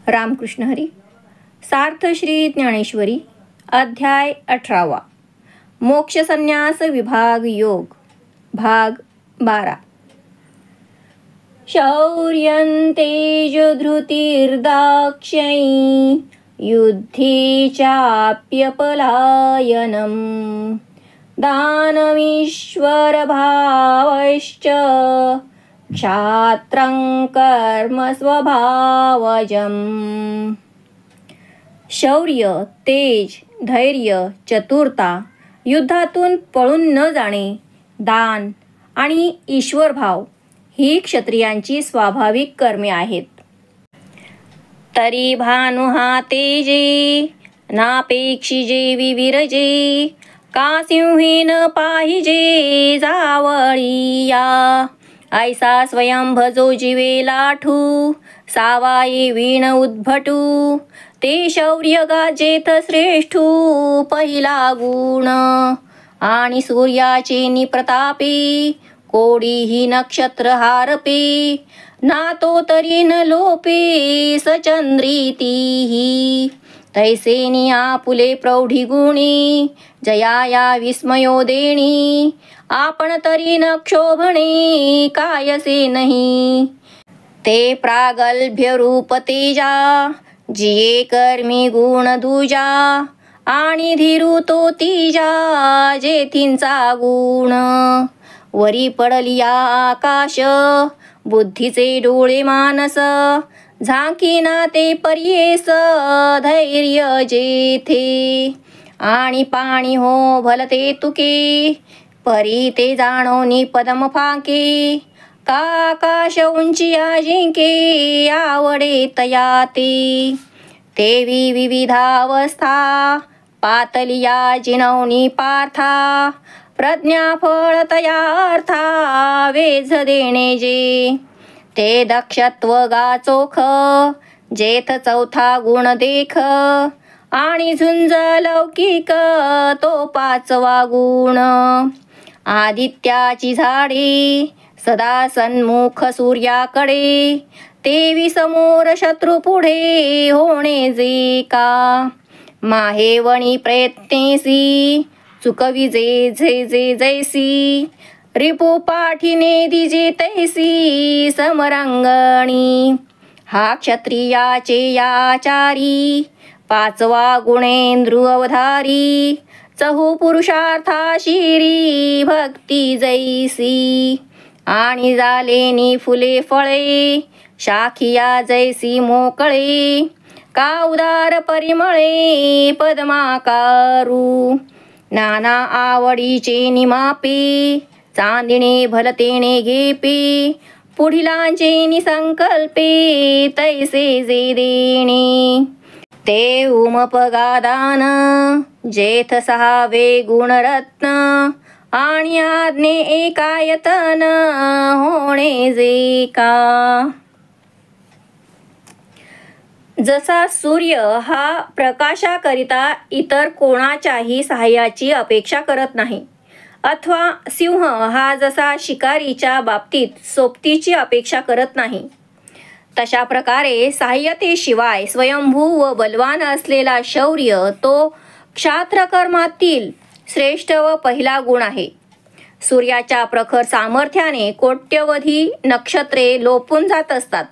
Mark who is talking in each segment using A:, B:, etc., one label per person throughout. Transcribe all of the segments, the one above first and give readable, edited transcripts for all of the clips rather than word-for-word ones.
A: रामकृष्ण हरी. सार्थ श्री ज्ञानेश्वरी. अध्याय 18. मोक्ष संन्यास विभाग योग. भाग 12. शौर्यं तेज धृतिर्दाक्ष्यै युद्धे चाप्यपलायनं दानमीश्वर भावश्च क्षात्रं कर्म स्वभावजम्. शौर्य, तेज, धैर्य, चतुरता, युद्धातून पळून न जाणे, दान आणि ईश्वरभाव ही क्षत्रियांची स्वाभाविक कर्मे आहेत. तरी भानु हा तेजे नापेक्षिजे विविरजे का सिंही न पाहिजे जावळिया ऐसा स्वयंभ जो जीवे लाठू सावाई वीण उद्भटू ते शौर्य गाजेत श्रेष्ठू पहिला गुण आणि सूर्याचे निप्रतापी कोडीही नक्षत्र हारपे ना तो तरी न लोपे सचंद्रीतीही तैसेनी आपुले प्रौढी गुणी जयाया विस्मयो देणी आपण तरी न क्षोभणे कायसे नाही ते प्रागल्भ्य रूप तेजा जिये कर्मी गुण दुजा आणि धीरू तो तीजा जेथींचा गुण वरी पडलिया आकाश बुद्धीचे डोळे मानस झांकीना ते पर्येस धैर्य जेथे आणि पाणी हो भलते तुके परी ते जाणोनी पदम फाके का आकाश उंची अजिंके आवडे तया तेवी विविधावस्था पातलिया जिनवनी पार्था प्रज्ञा फळ तयार्था वेझ देणे जे ते दक्षत्व गा चोख जेथ चौथा गुण देख आणि झुंज लौकिक तो पाचवा गुण आदित्याची झाडे सदा सन्मुख सूर्याकडे तेवी समोर शत्रू पुढे होणे जे का माहेवणी प्रयत्नेसी चुकविजे जे जे जैसी रिपू पाठीने दिजे तैसी समरंगणी हा क्षत्रियाचे याचारी पाचवा गुणेंद्रू अवधारी चहू पुरुषार्था शिरी भक्ती जैसी आणि झालेनी फुले फळे शाखिया जैसी मोकळे का उदार परिमळे पद्माकारू नाना आवडीचे निमापे चांदिणे भलतेने घेपे पुढिलांचे निसंकल्पे तैसे जे देणे ते उमपगादान जेथ सहावे गुणरत्न आणि आज्ञे एकायतन होणे जे का. जसा सूर्य हा प्रकाशाकरिता इतर कोणाच्याही सहाय्याची अपेक्षा करत नाही अथवा सिंह हा जसा शिकारीच्या बाबतीत सोबतीची अपेक्षा करत नाही तशा प्रकारे सहाय्यतेशिवाय स्वयंभू व बलवान असलेला शौर्य तो क्षात्रकर्मातील श्रेष्ठ व पहिला गुण आहे. सूर्याच्या प्रखर सामर्थ्याने कोट्यवधी नक्षत्रे लोपून जात असतात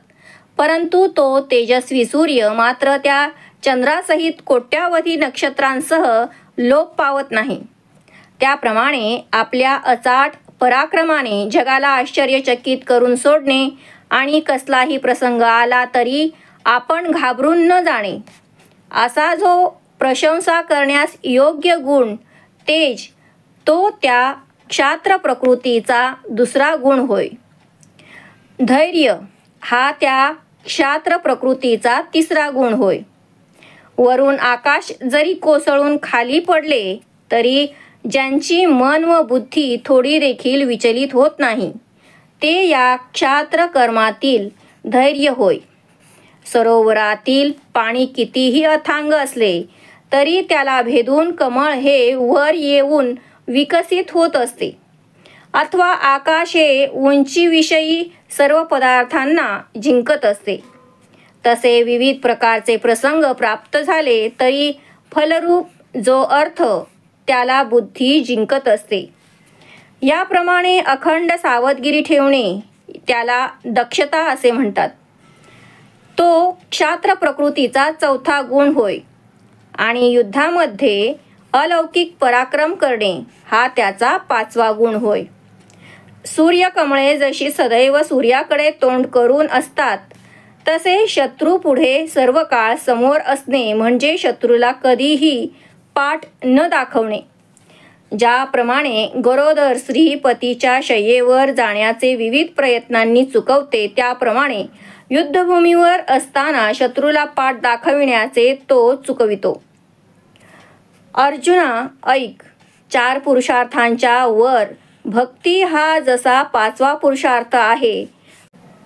A: परंतु तो तेजस्वी सूर्य मात्र त्या चंद्रासहित कोट्यावधी नक्षत्रांसह लोप पावत नाही. त्याप्रमाणे आपल्या अचाट पराक्रमाने जगाला आश्चर्यचकित करून सोडणे आणि कसलाही प्रसंग आला तरी आपण घाबरून न जाणे असा जो प्रशंसा करण्यास योग्य गुण तेज तो त्या क्षात्र प्रकृतीचा दुसरा गुण होय. धैर्य हा त्या क्षात्र प्रकृतीचा तिसरा गुण होय. वरून आकाश जरी कोसळून खाली पडले तरी ज्यांची मन व बुद्धी थोडी देखील विचलित होत नाही ते या क्षात्र कर्मातील धैर्य होय. सरोवरातील पाणी कितीही अथांग असले तरी त्याला भेदून कमळ हे वर येऊन विकसित होत असते अथवा आकाश हे उंचीविषयी सर्व पदार्थांना जिंकत असते. तसे विविध प्रकारचे प्रसंग प्राप्त झाले तरी फलरूप जो अर्थ त्याला बुद्धी जिंकत असते. याप्रमाणे अखंड सावधगिरी ठेवणे त्याला दक्षता असे म्हणतात. तो क्षात्र प्रकृतीचा चौथा गुण होय आणि युद्धामध्ये अलौकिक पराक्रम करणे हा त्याचा पाचवा गुण होय. सूर्यकमळे जशी सदैव सूर्याकडे तोंड करून असतात तसे शत्रू पुढे सर्व काळ समोर असणे म्हणजे शत्रूला कधीही पाठ न दाखवणे. ज्याप्रमाणे गरोदर स्त्री पतीच्या शय्येवर जाण्याचे विविध प्रयत्नांनी चुकवते त्याप्रमाणे युद्धभूमीवर असताना शत्रूला पाठ दाखविण्याचे तो चुकवितो. अर्जुना ऐक, 4 पुरुषार्थांच्या वर भक्ती हा जसा 5वा पुरुषार्थ आहे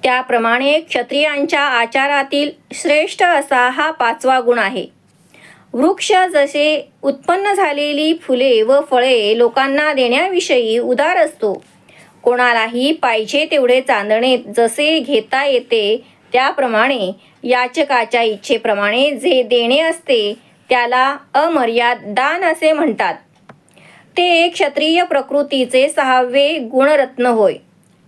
A: त्याप्रमाणे क्षत्रियांच्या आचारातील श्रेष्ठ असा हा 5वा गुण आहे. वृक्ष जसे उत्पन्न झालेली फुले व फळे लोकांना देण्याविषयी उदार असतो, कोणालाही पाहिजे तेवढे चांदणे जसे घेता येते त्याप्रमाणे याचकाच्या इच्छेप्रमाणे जे देणे असते त्याला अमर्याद दान असे म्हणतात. ते क्षत्रिय प्रकृतीचे 6वे गुणरत्न होय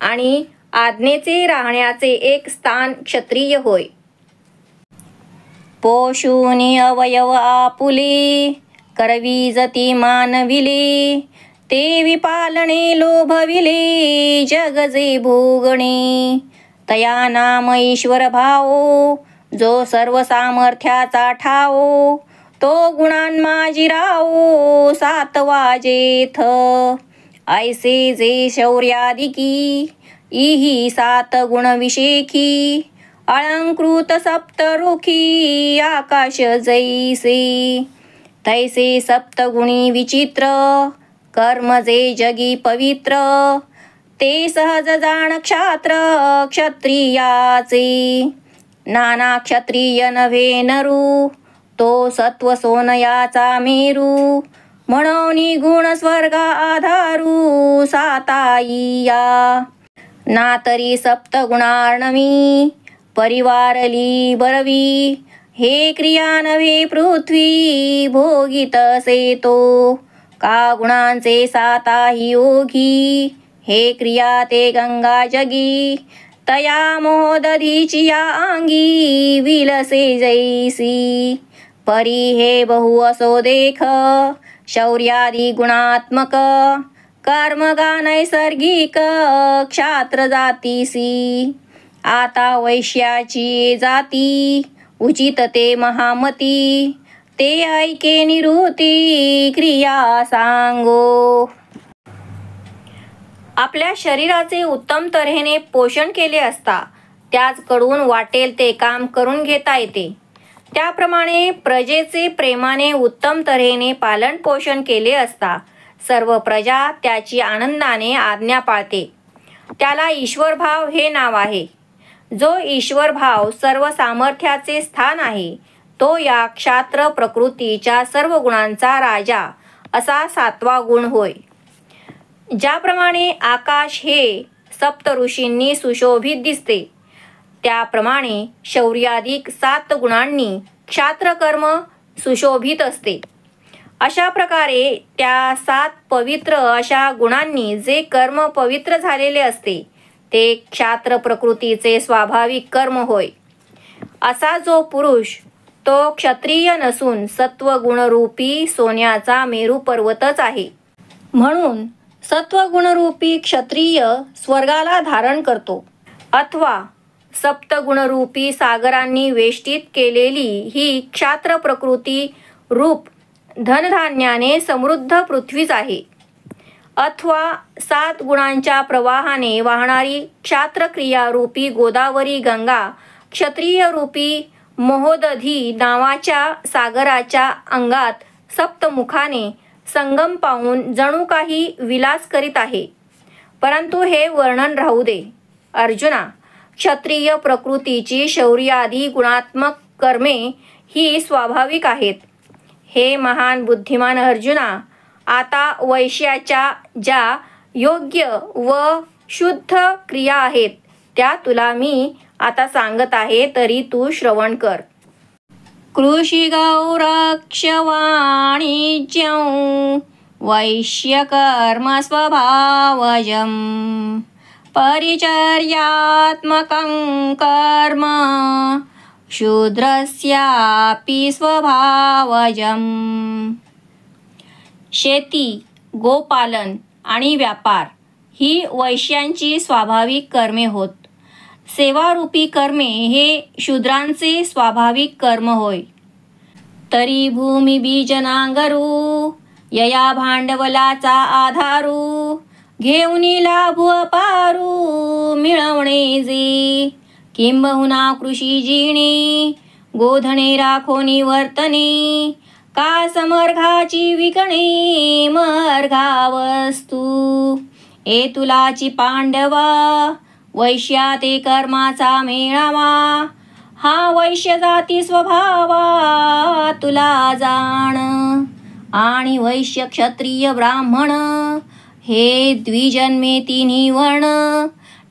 A: आणि आज्ञेचे राहण्याचे एक स्थान क्षत्रिय होय. पोषुनी अवयव आपुले करविजती मानविले ते विपालने लोभविले जग जे भोगणे तया नाम ईश्वर भावो जो सर्व सामर्थ्याचा ठावो तो गुणांमाजी रावो 7वा जेथ ऐसे जे शौर्यादिकी इही 7 गुण विशेखी अलंकृत सप्तरुखी आकाश जैसे तैसे 7 गुणी विचित्र कर्म जे जगी पवित्र ते सहज जाण क्षात्र क्षत्रियाचे नाना क्षत्रिय नव्हे नरू तो सत्व सोनयाचा मेरू म्हणून गुण स्वर्गा आधारू 7 ना तरी 7 गुणार्णवी परिवारली बरवी हे क्रिया नव्हे पृथ्वी भोगित से तो का गुणांचे 7 योगी हे क्रिया ते गंगा जगी तया मोहदधीची या अंगी विलसे जैसी परी हे बहु असो देख शौर्यादी गुणात्मक कर्मगा नैसर्गिक क्षात्र जातीसी आता वैश्याची जाती उचित ते महामती ते ऐके निवृत्ती क्रिया सांगो. आपल्या शरीराचे उत्तम तऱ्हेने पोषण केले असता त्याचकडून वाटेल ते काम करून घेता येते. त्याप्रमाणे प्रजेचे प्रेमाने उत्तम तऱ्हेने पालन पोषण केले असता सर्व प्रजा त्याची आनंदाने आज्ञा पाळते. त्याला ईश्वरभाव हे नाव आहे. जो ईश्वरभाव सर्व सामर्थ्याचे स्थान आहे तो या क्षात्र प्रकृतीच्या सर्व गुणांचा राजा असा 7वा गुण होय. ज्याप्रमाणे आकाश हे 7 ऋषींनी सुशोभित दिसते त्याप्रमाणे शौर्याधिक 7 गुणांनी क्षात्रकर्म सुशोभित असते. अशा प्रकारे त्या 7 पवित्र अशा गुणांनी जे कर्म पवित्र झालेले असते ते क्षात्र प्रकृतीचे स्वाभाविक कर्म होय. असा जो पुरुष तो क्षत्रिय नसून सत्वगुणरूपी सोन्याचा मेरू पर्वतच आहे. म्हणून सत्वगुणरूपी क्षत्रिय स्वर्गाला धारण करतो अथवा सप्तगुणरूपी सागरांनी वेष्टित केलेली ही क्षात्र प्रकृती रूप धनधान्याने समृद्ध पृथ्वीच आहे. अथवा 7 गुणांच्या प्रवाहाने वाहणारी क्षात्रक्रियारूपी गोदावरी गंगा क्षत्रिय रूपी महोदधी नावाच्या सागराच्या अंगात सप्तमुखाने संगम पाहून जणू काही विलास करीत आहे. परंतु हे वर्णन राहू दे. अर्जुना, क्षत्रिय प्रकृतीची शौर्यादी गुणात्मक कर्मे ही स्वाभाविक आहेत. हे महान बुद्धिमान अर्जुना, आता वैश्याच्या ज्या योग्य व शुद्ध क्रिया आहेत त्या तुला मी आता सांगत आहे तरी तू श्रवण कर. कृषी गौरक्ष वाणिज्यं वैश्यकर्म स्वभावजं परिचर्यात्मकं कर्म शूद्रस्यापि स्वभावजं. शेती, गोपालन आणि व्यापार ही वैश्यांची स्वाभाविक कर्मे होत. सेवारूपी कर्मे हे शूद्रांचे स्वाभाविक कर्म होय. तरी भूमी बीज नांगरू यया भांडवलाचा आधारू घेऊनी लाभू अपारू मिळवणे जे किंबहुना कृषी जीणे गोधने राखोनी वर्तने का समर्घाची विकणे मर्घा वस्तू ए तुलाची पांडवा वैश्या ते कर्माचा मेळावा हा वैश्य जाती स्वभावा तुला जाण आणि वैश्य क्षत्रिय ब्राह्मण हे द्विजन्मे तिन्ही वर्ण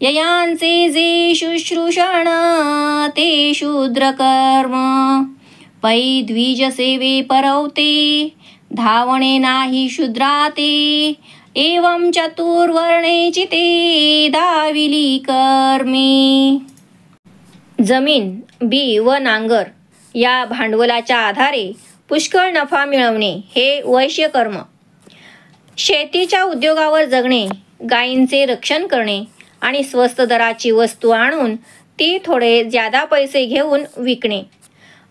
A: ययांचे जे शुश्रूषण ते शूद्र कर्म पै द्विज सेवे परवते धावणे नाही शूद्राते एवं चतुर्वर्णे चिते दाविली कर्मे. जमीन, बी व नांगर या भांडवलाच्या आधारे पुष्कळ नफा मिळवणे हे वैश्य कर्म. शेतीच्या उद्योगावर जगणे, गायींचे रक्षण करणे आणि स्वस्त दराची वस्तू आणून ती थोडे ज्यादा पैसे घेऊन विकणे.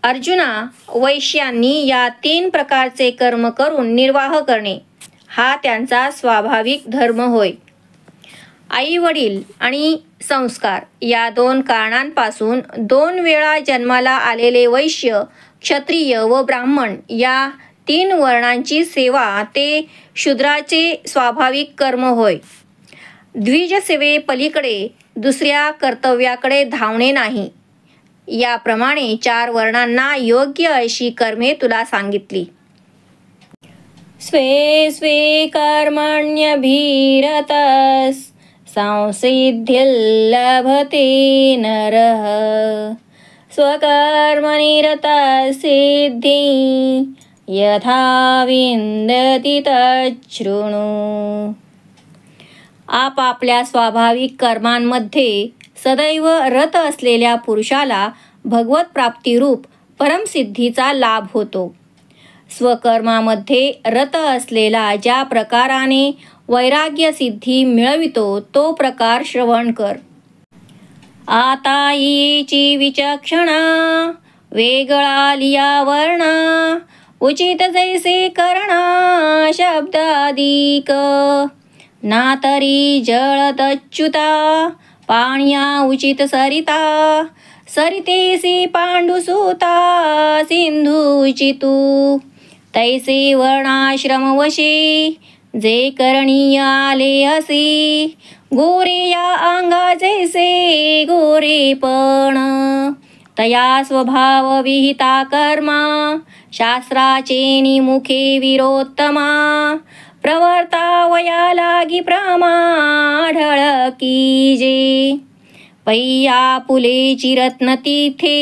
A: अर्जुना, वैश्यांनी या 3 प्रकारचे कर्म करून निर्वाह करणे हा त्यांचा स्वाभाविक धर्म होय. आई वडील आणि संस्कार या 2 कारणांपासून 2 वेळा जन्माला आलेले वैश्य, क्षत्रिय व ब्राह्मण या 3 वर्णांची सेवा ते शूद्राचे स्वाभाविक कर्म होय. द्विज सेवे पलीकडे दुसऱ्या कर्तव्याकडे धावणे नाही. याप्रमाणे 4 वर्णांना योग्य अशी कर्मे तुला सांगितली. स्वे स्वे कर्मण्यभिरतस् संसिद्धिर्लभते नरः स्वकर्मनिरतः सिद्धिं यथा विन्दति तच्छृणु. आपापल्या स्वाभाविक कर्मांमध्ये सदैव रत असलेल्या पुरुषाला भगवत प्राप्तिरूप परमसिद्धीचा लाभ होतो. स्वकर्मामध्ये रत असलेला ज्या प्रकाराने वैराग्य सिद्धी मिळवितो तो प्रकार श्रवण कर. आता येची विचक्षणा वेगळा लिया वर्णा उचित जैसे करणा शब्दादिक ना तरी जळदच्युता पाण्या उचित सरिता सरितेसी पांडुसुता सिंधू उचितू तैसे वर्णाश्रमवशे जे करणीय आले असे गोरे या अंगा जैसे गोरेपण तया स्वभाव विहिता कर्मा शास्त्राचे निमुखे विरोत्तमा प्रवर्ता वया लागी प्रमाढळ कीजे पैया पुलेची रत्न तिथे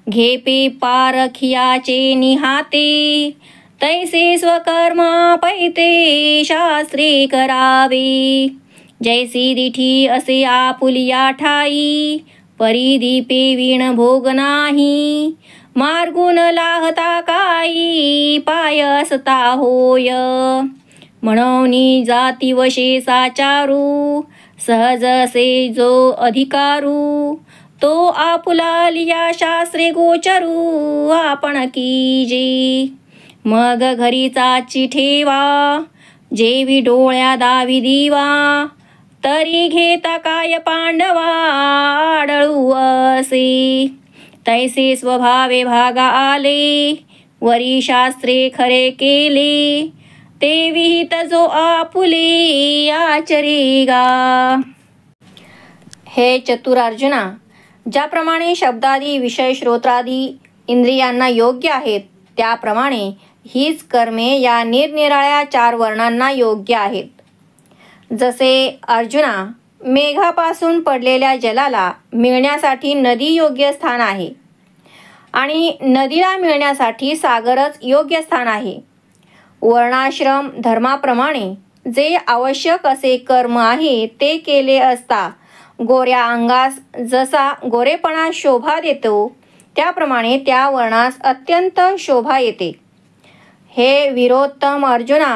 A: घेपे पारखियाचे निहाते तैसे स्वकर्मा पैते शास्त्रे करावे जैसी दिठी असे आपुलिया ठाई परिदीपे विण भोग नाही मार्गून लाहता काही पाय असता होय म्हणून जाती वशे साचारू सहज असे जो अधिकारू तो आपुला लिया शास्त्रे गोचरू आपण कीजे मग घरीचाची ठेवा जेवी डोळ्या दावी दिवा तरी घेता काय पांडवा आढळू असे तैसे स्वभावे भागा आले वरी शास्त्रे खरे केले ते विहित जो आपुले आचरेगा. हे चतुरार्जुना, ज्याप्रमाणे शब्दादी विषय श्रोत्रादी इंद्रियांना योग्य आहेत त्याप्रमाणे हीच कर्मे या निरनिराळ्या 4 वर्णांना योग्य आहेत. जसे अर्जुना, मेघापासून पडलेल्या जलाला मिळण्यासाठी नदी योग्य स्थान आहे आणि नदीला मिळण्यासाठी सागरच योग्य स्थान आहे. वर्णाश्रम धर्माप्रमाणे जे आवश्यक असे कर्म आहे ते केले असता गोऱ्या अंगास जसा गोरेपणा शोभा देतो त्याप्रमाणे त्या वर्णास अत्यंत शोभा येते. हे वीरोत्तम अर्जुना,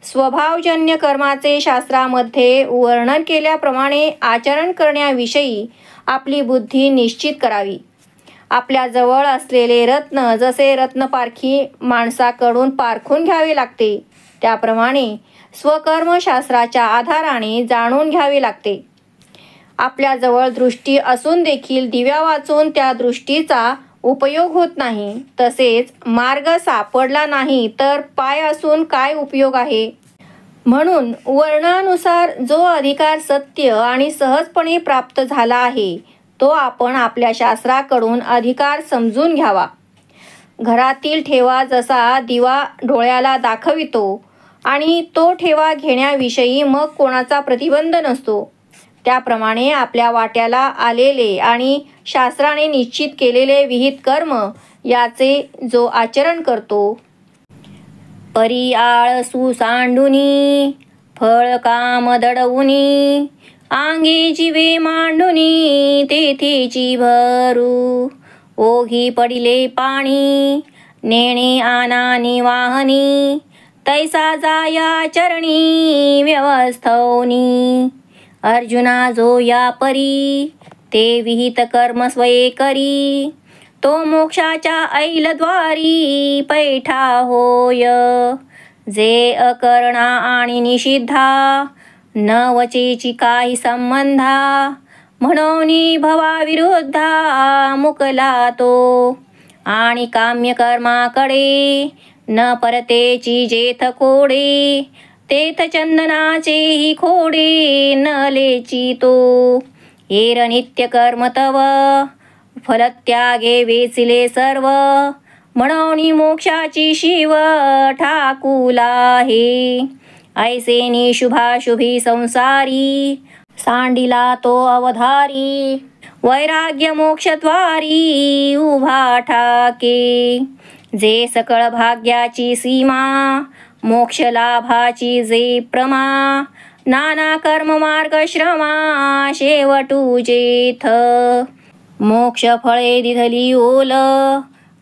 A: स्वभावजन्य कर्माचे शास्त्रामध्ये वर्णन केल्याप्रमाणे आचरण करण्याविषयी आपली बुद्धी निश्चित करावी. आपल्या जवळ असलेले रत्न जसे रत्नपारखी माणसाकडून पारखून घ्यावे लागते त्याप्रमाणे स्वकर्मशास्त्राच्या आधाराने जाणून घ्यावे लागते. आपल्याजवळ दृष्टी असून देखील दिव्या वाचून त्या दृष्टीचा उपयोग होत नाही, तसेच मार्ग सापडला नाही तर पाय असून काय उपयोग आहे. म्हणून वर्णानुसार जो अधिकार सत्य आणि सहजपणे प्राप्त झाला आहे तो आपण आपल्या शास्त्राकडून अधिकार समजून घ्यावा. घरातील ठेवा जसा दिवा डोळ्याला दाखवितो आणि तो ठेवा घेण्याविषयी मग कोणाचा प्रतिबंध नसतो, त्याप्रमाणे आपल्या वाट्याला आलेले आणि शास्त्राने निश्चित केलेले विहित कर्म याचे जो आचरण करतो, परी आळसू सांडुनी फळ काम दडवुनी आंगी जीवे मांडुनी तेथेची भरू ओघी पडिले पाणी नेणे आनानी वाहनी तैसा जाया चरणी व्यवस्थौनी. अर्जुना जो या परी ते विहित कर्म स्वये करी तो मोक्षाच्या ऐलद्वारी पैठा होय. जे अकरणा आणि निषिद्धा न वचेची काही संबंधा म्हणून भवाविरुद्धा मुकला तो. आणि काम्य कर्माकडे न परतेची जेथ खोडे तेथ चंदनाचेही खोडे न लेची तो. हेर नित्य कर्म तव फलत्यागे वेचिले सर्व म्हणून मोक्षाची शिव ठाकुला हे. ऐसेनी शुभाशुभी संसारी सांडिला तो अवधारी वैराग्य मोक्षद्वारी उभा ठाके. जे सकळ भाग्याची सीमा मोक्ष लाभाची जे प्रमा नाना कर्म मार्ग श्रमा शेवटू जेथ. मोक्ष फळे दिधली ओल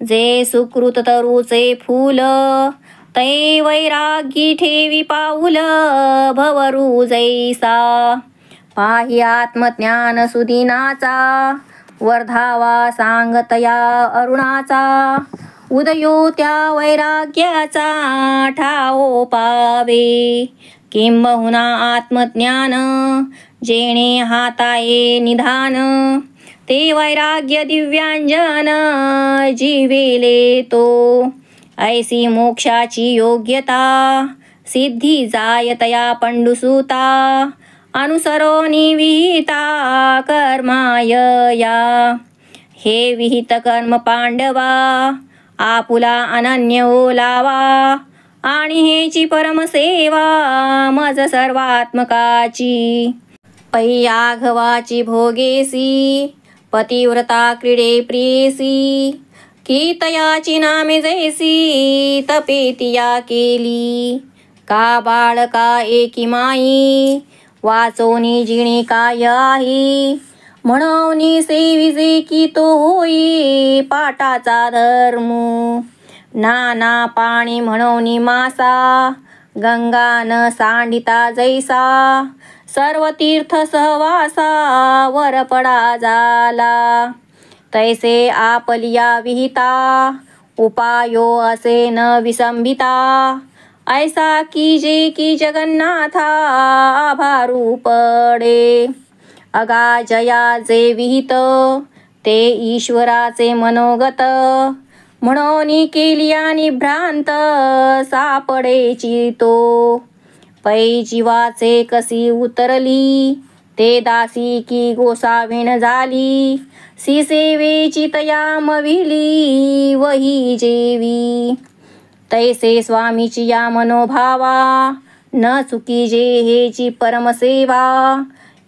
A: जे सुकृत तरुचे फूल तै वैरागी ठेवी पाऊल भवरू जैसा. पाही आत्मज्ञान सुदिनाचा वर्धावा सांगतया अरुणाचा उदयो त्या वैराग्याचा ठाओ पावे. किंबहुना आत्मज्ञान जेणे हाताये निधान ते वैराग्य दिव्यांजन जीवेले तो. ऐसी मोक्षाची योग्यता सिद्धी जायतया पंडुसूता अनुसरोनी विहिता कर्माय या. हे विहित कर्म पांडवा आपुला अनन्य ओलावा आणि हेची परमसेवा मज सर्वात्मकाची. पै आघवाची भोगेसी पतिव्रता क्रीडे प्रियसी की तयाची नामे जैसी तपेतिया केली. का बाळका एकी माई वाचोनी जिणी काय आहे म्हणून सेविजे की तो होई पाटाचा धर्म. नाना पाणी म्हणून मासा गंगा न सांडिता जैसा सर्व तीर्थ सहवासा वर पडा झाला. तैसे आपलिया विहिता उपायो असे न विसंबिता ऐसा कीजे की जगन्नाथा आभारू पडे. अगाजया जे विहित ते ईश्वराचे मनोगत म्हणून केलिया निभ्रांत सापडेची तो. पै जीवाचे कसी उतरली ते दासी की गोसावीण झाली सी सेवेची तया मविली वही जेवी. तैसे स्वामीची या मनोभावा न चुकी जे हेची परमसेवा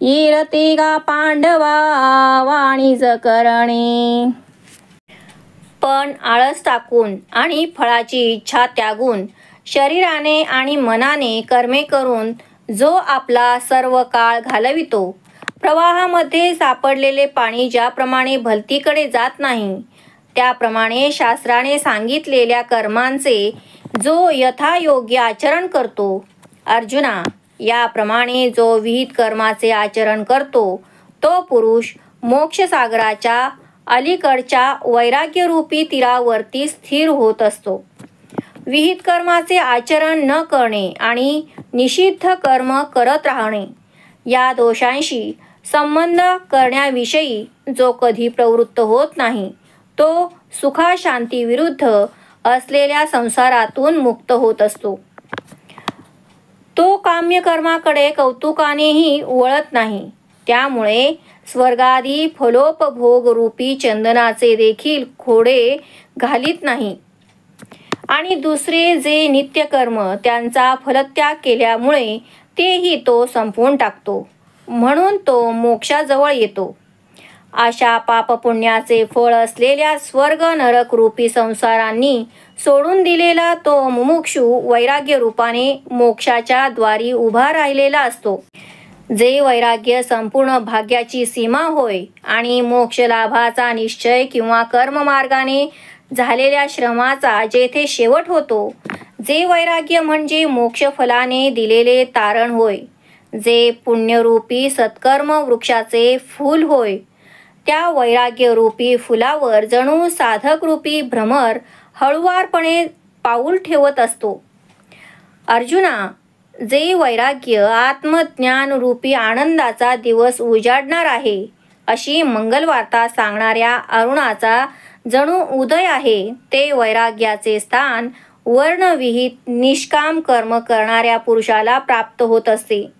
A: ईरते गा पांडवा वाणिज करणे. पण आळस टाकून आणि फळाची इच्छा त्यागून शरीराने आणि मनाने कर्मे करून जो आपला सर्व काळ घालवितो, प्रवाहामध्ये सापडलेले पाणी ज्याप्रमाणे भलतीकडे जात नाही, त्याप्रमाणे शास्त्राने सांगितलेल्या कर्मांचे जो यथायोग्य आचरण करतो, अर्जुना, याप्रमाणे जो विहित कर्माचे आचरण करतो, तो पुरुष मोक्षसागराच्या अलीकडच्या वैराग्यरूपी तीरावरती स्थिर होत असतो. विहित कर्माचे आचरण न करणे आणि निषिद्ध कर्म करत राहणे या दोषांशी संबंध करण्याविषयी जो कधी प्रवृत्त होत नाही, तो सुखाशांती विरुद्ध असलेल्या संसारातून मुक्त होत असतो. तो काम्य कर्माकडे कौतुकानेही वळत नाही. त्यामुळे स्वर्गादी फलोपभोग रूपी चंदनाचे देखील खोडे घालीत नाही आणि दुसरे जे नित्यकर्म त्यांचा फलत्याग केल्यामुळे तेही तो संपवून टाकतो. म्हणून तो मोक्षाजवळ येतो. अशा पापपुण्याचे फळ असलेल्या स्वर्ग नरक रूपी संसारांनी सोडून दिलेला तो मुमुक्षू वैराग्य रूपाने मोक्षाच्या द्वारी उभा राहिलेला असतो. जे वैराग्य संपूर्ण भाग्याची सीमा होय आणि मोक्ष लाभाचा निश्चय किंवा कर्ममार्गाने झालेल्या श्रमाचा जेथे शेवट होतो, जे वैराग्य म्हणजे मोक्षफलाने दिलेले तारण होय, जे पुण्यरूपी सत्कर्म वृक्षाचे फूल होय, त्या वैराग्यरूपी फुलावर जणू साधकरूपी भ्रमर हळुवारपणे पाऊल ठेवत असतो. अर्जुना, जे वैराग्य आत्मज्ञानरूपी आनंदाचा दिवस उजाडणार आहे, अशी मंगलवार्ता सांगणाऱ्या अरुणाचा जणू उदय आहे, ते वैराग्याचे स्थान वर्णविहित निष्काम कर्म करणाऱ्या पुरुषाला प्राप्त होत असते.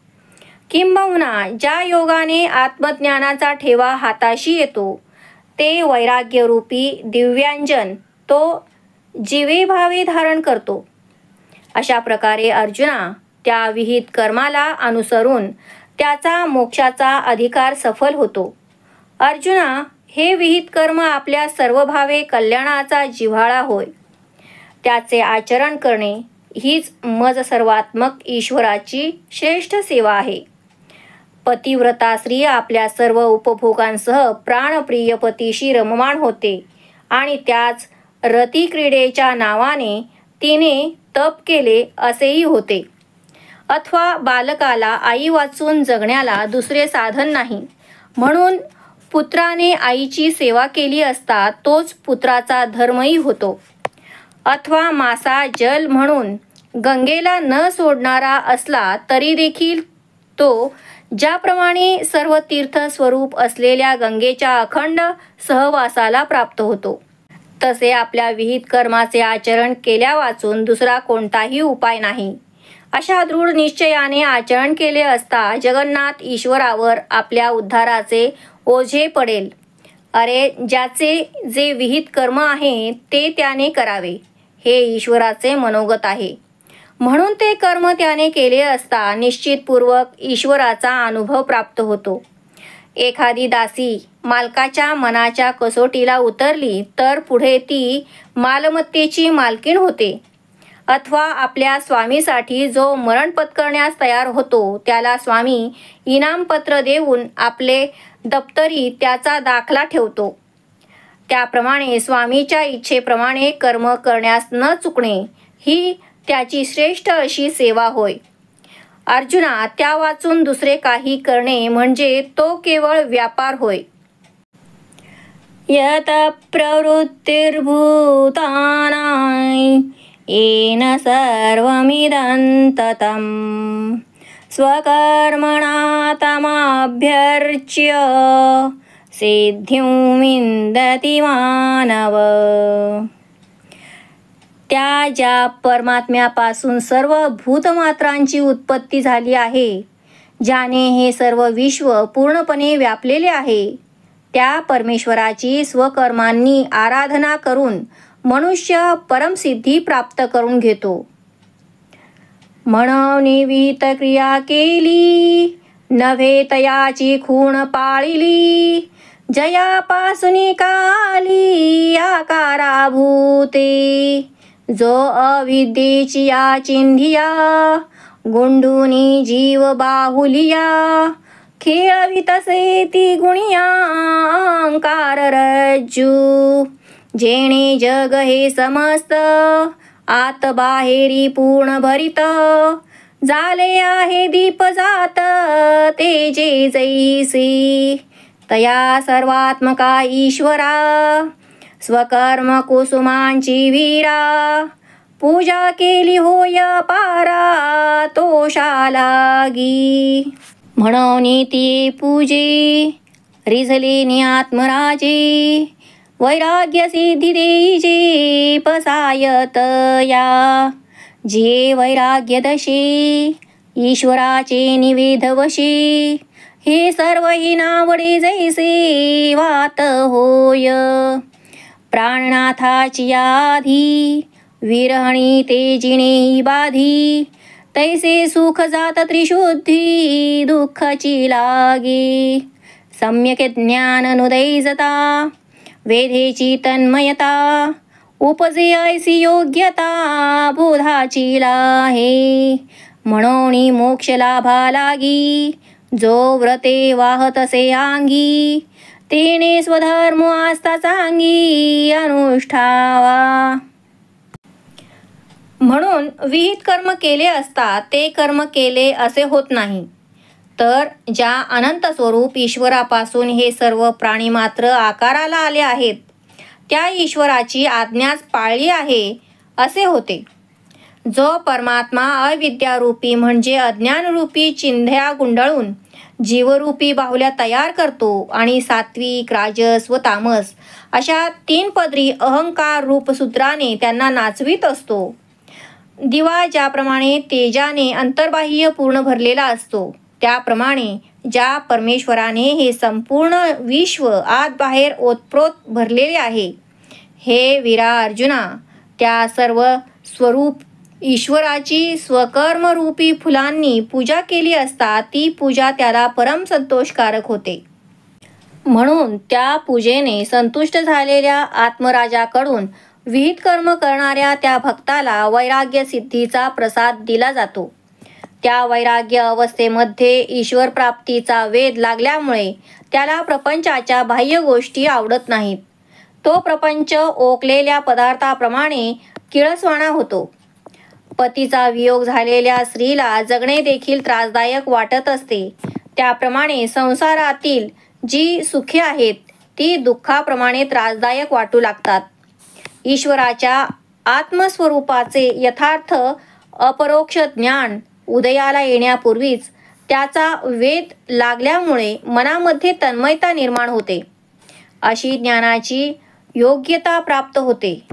A: किंबहुना ज्या योगाने आत्मज्ञानाचा ठेवा हाताशी येतो, ते वैराग्यरूपी दिव्यांजन तो जीवेभावे धारण करतो. अशा प्रकारे अर्जुना, त्या विहित कर्माला अनुसरून त्याचा मोक्षाचा अधिकार सफल होतो. अर्जुना, हे विहित कर्म आपल्या सर्व भावे कल्याणाचा जिव्हाळा होय. त्याचे आचरण करणे हीच मज सर्वात्मक ईश्वराची श्रेष्ठ सेवा आहे. पतिव्रता स्त्री आपल्या सर्व उपभोगांसह प्राणप्रिय पतीशी रममाण होते आणि त्याच रतिक्रीडेच्या नावाने तिने तप केले असेही होते. अथवा बालकाला आई वाचून जगण्याला दुसरे साधन नाही, म्हणून पुत्राने आईची सेवा केली असता तोच पुत्राचा धर्मही होतो. अथवा मासा जल म्हणून गंगेला न सोडणारा असला तरी देखील तो ज्याप्रमाणे सर्व तीर्थ स्वरूप असलेल्या गंगेच्या अखंड सहवासाला प्राप्त होतो, तसे आपल्या विहित कर्माचे आचरण केल्या वाचून दुसरा कोणताही उपाय नाही. अशा दृढ निश्चयाने आचरण केले असता जगन्नाथ ईश्वरावर आपल्या उद्धाराचे ओझे पडेल. अरे, ज्याचे जे विहित कर्म आहे ते त्याने करावे, हे ईश्वराचे मनोगत आहे. म्हणून ते कर्म त्याने केले असता निश्चितपूर्वक ईश्वराचा अनुभव प्राप्त होतो. एखादी दासी मालकाच्या मनाच्या कसोटीला उतरली तर पुढे ती मालमत्तेची मालकीण होते. अथवा आपल्या स्वामीसाठी जो मरण पत्करण्यास तयार होतो, त्याला स्वामी इनामपत्र देऊन आपले दप्तरी त्याचा दाखला ठेवतो. त्याप्रमाणे स्वामीच्या इच्छेप्रमाणे कर्म करण्यास न चुकणे ही त्याची श्रेष्ठ अशी सेवा होय. अर्जुना, त्या वाचून दुसरे काही करणे म्हणजे तो केवळ व्यापार होय. यत प्रवृत्तिर्भूतानां येन सर्वमिदं ततं स्वकर्मणा तमभ्यर्च्य सिद्धिं विन्दति मानव. त्या ज्या परमात्म्यापासून सर्व भूतमात्रांची उत्पत्ती झाली आहे, ज्याने हे सर्व विश्व पूर्णपणे व्यापलेले आहे, त्या परमेश्वराची स्वकर्मांनी आराधना करून मनुष्य परमसिद्धी प्राप्त करून घेतो. म्हणून विहित क्रिया केली नव्हे तयाची खूण पाळिली, जयापासून काली आकारा भूते. जो अविद्येची या चिंधिया, गुंडुनी जीव बाहुलिया. खेळवितसे ती गुणिया अहंकार रज्जू. जेणे जग हे समस्त, आत बाहेरी पूर्ण भरित. झाले आहे दीप जात, ते जे जैसी. तया सर्वात्मका ईश्वरा, स्वकर्म कुसुमांची वीरा. पूजा केली होय पारा, तोषा लागी. म्हणून ती पूजे, रिझलेनी आत्मराजे. वैराग्य सिद्धी देईजे पसायत या. जे वैराग्य दशे, ईश्वराचे निवेद वशे. हे सर्व ही नावडे जैसे वात होय. प्राणनाथाची आधी, विरहणी तेजिने बाधी. तैसे सुख जात त्रिशुद्धी, दुःखाची लागे. सम्यक ज्ञान नुदैजता, वेधेची तन्मयता. उपजे ऐसी योग्यता, बोधाची लाहे. म्हणून मोक्ष लाभा लागी, जो व्रते वाहतसे अंगी. तेने स्वधर्म आस्था चांगी, अनुष्ठावा. म्हणून विहित कर्म केले असता ते कर्म केले असे होत नाही. तर ज्या अनंत स्वरूप ईश्वरापासून हे सर्व प्राणी मात्र आकाराला आले आहेत, त्या ईश्वराची आज्ञाच पाळली आहे असे होते. जो परमात्मा अविद्यारूपी म्हणजे अज्ञानरूपी चिंध्या गुंडाळून जीवरूपी बाहुल्या तयार करतो आणि सात्विक, राजस व तामस अशा 3 पदरी अहंकार रूपसूत्राने त्यांना नाचवीत असतो. दिवा ज्याप्रमाणे तेजाने अंतर्बाह्य पूर्ण भरलेला असतो, त्याप्रमाणे ज्या परमेश्वराने हे संपूर्ण विश्व आत बाहेर ओतप्रोत भरलेले आहे. हे वीरा अर्जुना, त्या सर्व स्वरूप ईश्वराची स्वकर्मरूपी फुलांनी पूजा केली असता ती पूजा त्याला परम संतोषकारक होते. म्हणून त्या पूजेने संतुष्ट झालेल्या आत्मराजाकडून विहित कर्म करणाऱ्या त्या भक्ताला वैराग्य सिद्धीचा प्रसाद दिला जातो. त्या वैराग्य अवस्थेमध्ये ईश्वर प्राप्तीचा वेध लागल्यामुळे त्याला प्रपंचाच्या बाह्य गोष्टी आवडत नाहीत. तो प्रपंच ओकलेल्या पदार्थाप्रमाणे किळसवाणा होतो. पतीचा वियोग झालेल्या स्त्रीला जगणे देखील त्रासदायक वाटत असते. त्याप्रमाणे संसारातील जी सुखे आहेत ती दुःखाप्रमाणे त्रासदायक वाटू लागतात. ईश्वराच्या आत्मस्वरूपाचे यथार्थ अपरोक्ष ज्ञान उदयाला येण्यापूर्वीच त्याचा वेध लागल्यामुळे मनामध्ये तन्मयता निर्माण होते. अशी ज्ञानाची योग्यता प्राप्त होते.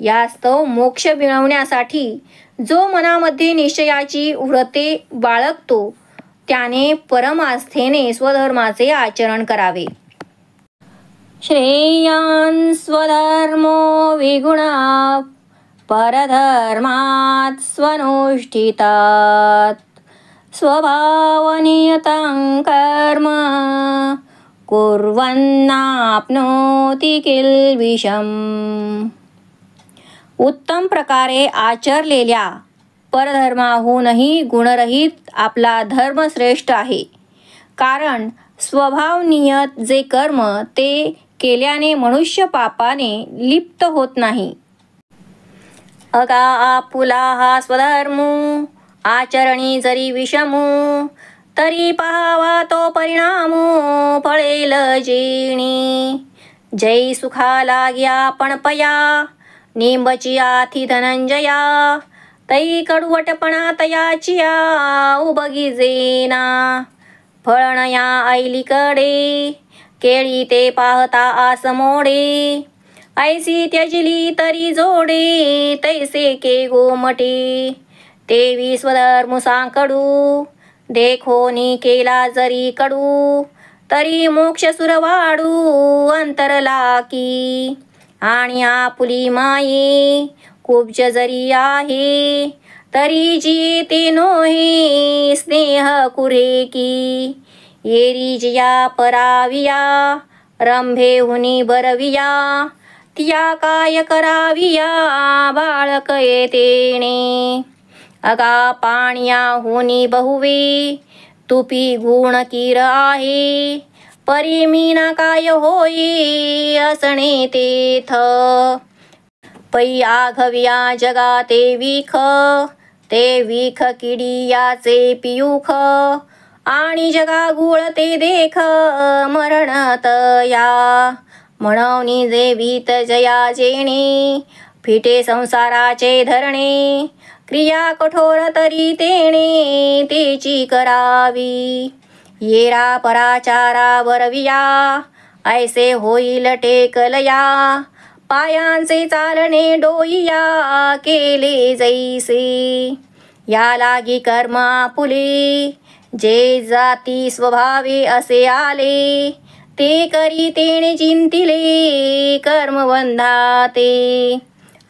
A: यास्तव मोक्ष मिळवण्यासाठी जो मनामध्ये निश्चयाची व्रते बाळगतो त्याने परमास्थेने स्वधर्माचे आचरण करावे. श्रेयान् स्वधर्मो विगुणा, परधर्मात् स्वनुष्ठितात्. स्वभावनियतं कर्म, कुर्वन्नाप्नोति किल्बिषम्. उत्तम प्रकारे आचरलेल्या परधर्माहूनही गुणरहित आपला धर्म श्रेष्ठ आहे. कारण स्वभावनियत जे कर्म ते केल्याने मनुष्य पापाने लिप्त होत नाही. अगा आपुला हा स्वधर्मो, आचरणी जरी विषमो. तरी पाहावा तो परिणामो, फळेल जेणी. जै सुखा लाग्या पण पया, निंबची आथी धनंजया. तै कडवटपणा तयाचिया, उबगीजेना. फळणया ऐलीकडे, केळी ते पाहता आसमोडे. ऐसी त्यजली तरी जोडे, तैसे के गोमटे. तेवी स्वधर्म सांकडू, देखोनी केला जरी कडू. तरी मोक्ष सुरवाडू अंतरला की. आणि आपुली माये कुब्ज जरी आहे, तरी जी नोही स्नेह कुरे की. येरी जिया पराविया रंभेहुनी बरविया. तिया काय कराविया बाळक येतेणे. अगा पाणिया होनी बहुवे तुपी गुण किर आहे. परी मीना काय होई असणे तेथ. पै आघविया जगा ते विख किडियाचे पियुख. आणि जगा गुळ ते देख मरण तया. म्हणून जे भीत जया जेणे फिटे संसाराचे धरणे. क्रिया कठोर तरी तेणे तेची करावी. येरा पराचारा बरविया ऐसे होईल टेकलया. पायांचे चालणे डोईया केले जैसे. या लागी कर्म आपुले जे जाती स्वभावे असे आले. ते करी तेणे चिंतिले कर्मबंधाते.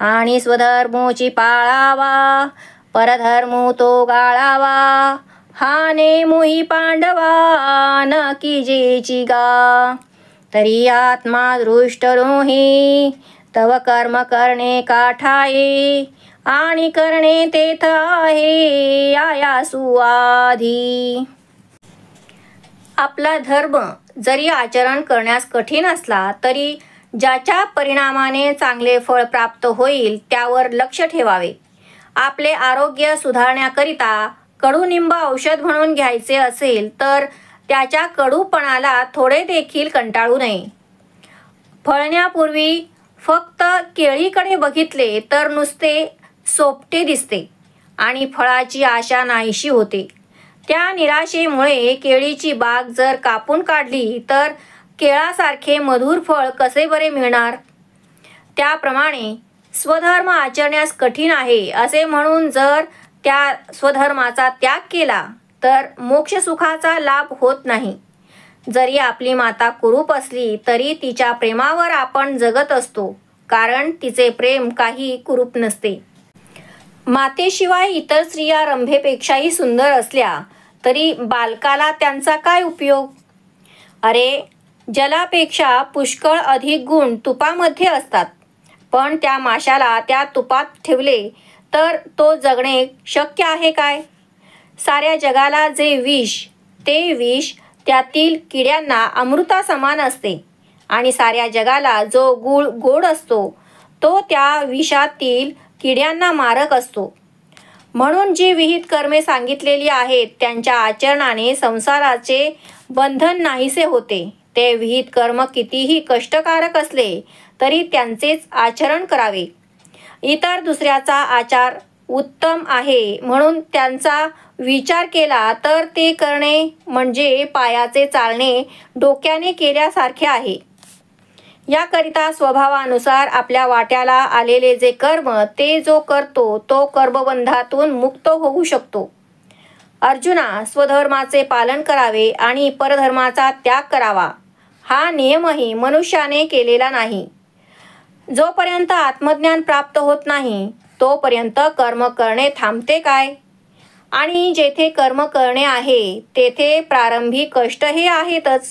A: आणि स्वधर्मोची पाळावा परधर्मो तो गाळावा. हा नेमोही पांडवा न कीजेची गा. तरी आत्मा दृष्ट नोही तव कर्म करणे काठाये. आणि करणे तेथ आहे आयासु आधी. आपला धर्म जरी आचरण करण्यास कठीण असला तरी ज्याच्या परिणामाने चांगले फळ प्राप्त होईल त्यावर लक्ष ठेवावे. आपले आरोग्य सुधारण्याकरिता कडुनिंब औषध म्हणून घ्यायचे असेल तर त्याच्या कडूपणाला थोडे देखील कंटाळू नये. फळण्यापूर्वी फक्त केळीकडे बघितले तर नुसते सोपटे दिसते आणि फळाची आशा नाहीशी होते. त्या निराशेमुळे केळीची बाग जर कापून काढली तर केळासारखे मधुर फळ कसे बरे मिळणार. त्याप्रमाणे स्वधर्म आचरण्यास कठीण आहे असे म्हणून जर त्या स्वधर्माचा त्याग केला तर मोक्षसुखाचा लाभ होत नाही. जरी आपली माता कुरूप असली तरी तिच्या प्रेमावर आपण जगत असतो कारण तिचे प्रेम काही कुरूप नसते. मातेशिवाय इतर स्त्रिया रंभेपेक्षाही सुंदर असल्या तरी बालकाला त्यांचा काय उपयोग. अरे जलापेक्षा पुष्कळ अधिक गुण तुपामध्ये असतात. पण त्या माशाला त्या तुपात ठेवले तर तो जगणे शक्य आहे काय. साऱ्या जगाला जे विष ते विष त्यातील किड्यांना अमृता समान असते. आणि साऱ्या जगाला जो गुळ गोड असतो तो त्या विषातील किड्यांना मारक असतो. म्हणून जी विहित कर्मे सांगितलेली आहेत त्यांच्या आचरणाने संसाराचे बंधन नाहीसे होते. ते विहित कर्म कितीही कष्टकारक असले तरी त्यांचेच आचरण करावे. इतर दुसऱ्याचा आचार उत्तम आहे म्हणून त्यांचा विचार केला तर ते करणे म्हणजे पायाचे चालणे डोक्याने केल्यासारखे आहे. याकरिता स्वभावानुसार आपल्या वाट्याला आलेले जे कर्म ते जो करतो तो कर्मबंधातून मुक्त होऊ शकतो. अर्जुना स्वधर्माचे पालन करावे आणि परधर्माचा त्याग करावा हा नियमही मनुष्याने केलेला नाही. जोपर्यंत आत्मज्ञान प्राप्त होत नाही तोपर्यंत कर्म करणे थांबते काय. आणि जेथे कर्म करणे आहे तेथे प्रारंभी कष्ट हे आहेतच.